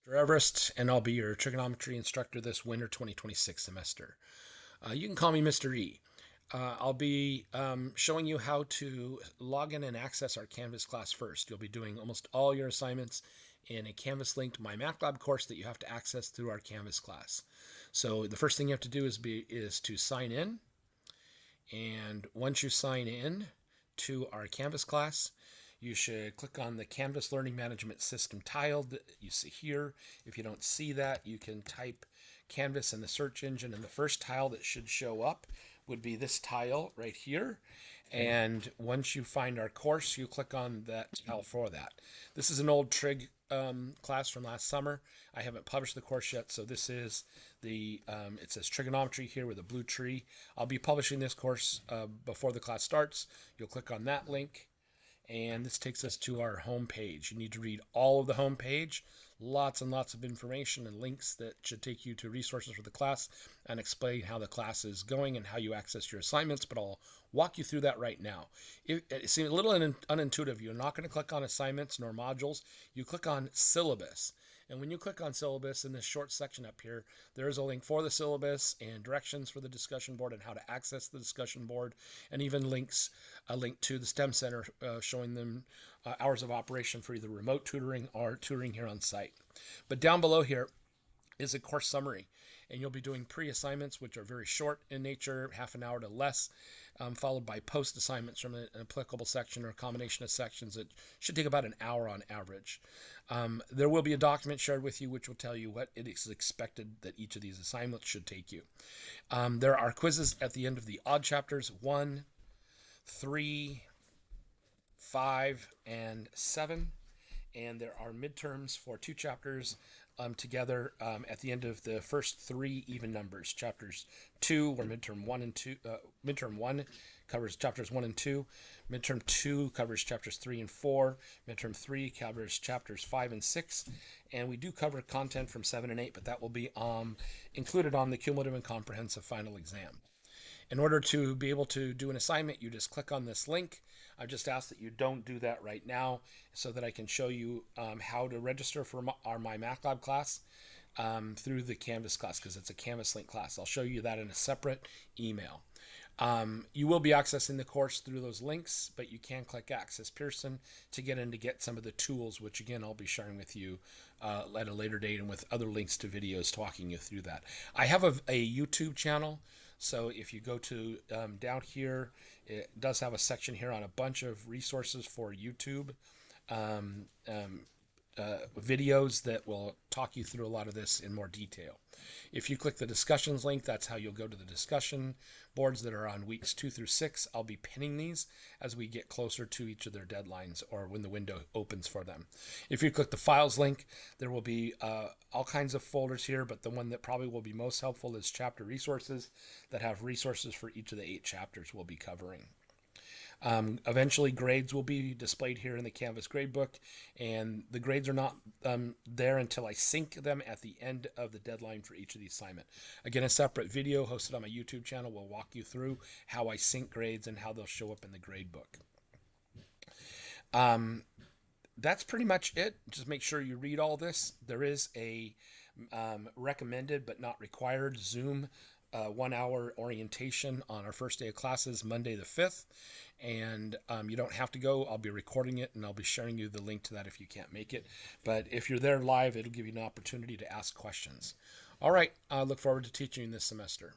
Mr. Everest, and I'll be your trigonometry instructor this winter 2026 semester. You can call me Mr. E. I'll be showing you how to log in and access our Canvas class first. You'll be doing almost all your assignments in a Canvas linked MyMathLab course that you have to access through our Canvas class. So the first thing you have to do is to sign in. And once you sign in to our Canvas class, you should click on the Canvas Learning Management System tile that you see here. If you don't see that, you can type Canvas in the search engine, and the first tile that should show up would be this tile right here. And once you find our course, you click on that tile for that. This is an old trig class from last summer. I haven't published the course yet, so this is the it says trigonometry here with a blue tree. I'll be publishing this course before the class starts. You'll click on that link, and this takes us to our home page. You need to read all of the home page. Lots and lots of information and links that should take you to resources for the class and explain how the class is going and how you access your assignments, but I'll walk you through that right now. It seems a little unintuitive. You're not going to click on assignments nor modules. You click on syllabus. And when you click on syllabus in this short section up here, there is a link for the syllabus and directions for the discussion board and how to access the discussion board, and even a link to the STEM Center showing them hours of operation for either remote tutoring or tutoring here on site. But down below here is a course summary, and you'll be doing pre-assignments, which are very short in nature, half an hour to less, followed by post assignments from an applicable section or a combination of sections that should take about an hour on average. There will be a document shared with you which will tell you what it is expected that each of these assignments should take you. There are quizzes at the end of the odd chapters 1, 3, 5, and 7. And there are midterms for 2 chapters together at the end of the first 3 even numbers. Chapters 2, where midterm 1 and 2, midterm 1 covers chapters 1 and 2. Midterm 2 covers chapters 3 and 4. Midterm 3 covers chapters 5 and 6. And we do cover content from 7 and 8, but that will be included on the cumulative and comprehensive final exam. In order to be able to do an assignment, you just click on this link. I just ask that you don't do that right now so that I can show you how to register for our MyMathLab class through the Canvas class, because it's a Canvas link class. I'll show you that in a separate email. You will be accessing the course through those links, but you can click Access Pearson to get in to get some of the tools, which again I'll be sharing with you at a later date and with other links to videos talking you through that. I have a YouTube channel. So if you go to down here, it does have a section here on a bunch of resources for YouTube videos that will talk you through a lot of this in more detail. If you click the discussions link, that's how you'll go to the discussion boards that are on weeks 2 through 6. I'll be pinning these as we get closer to each of their deadlines or when the window opens for them. If you click the files link, there will be all kinds of folders here, but the one that probably will be most helpful is chapter resources that have resources for each of the 8 chapters we'll be covering. Eventually, grades will be displayed here in the Canvas gradebook, and the grades are not there until I sync them at the end of the deadline for each of the assignment. Again, a separate video hosted on my YouTube channel will walk you through how I sync grades and how they'll show up in the gradebook. That's pretty much it. Just make sure you read all this. There is a recommended but not required Zoom 1-hour orientation on our first day of classes, Monday the 5th. And you don't have to go. I'll be recording it, and I'll be sharing you the link to that if you can't make it. But if you're there live, it'll give you an opportunity to ask questions. All right. I look forward to teaching you this semester.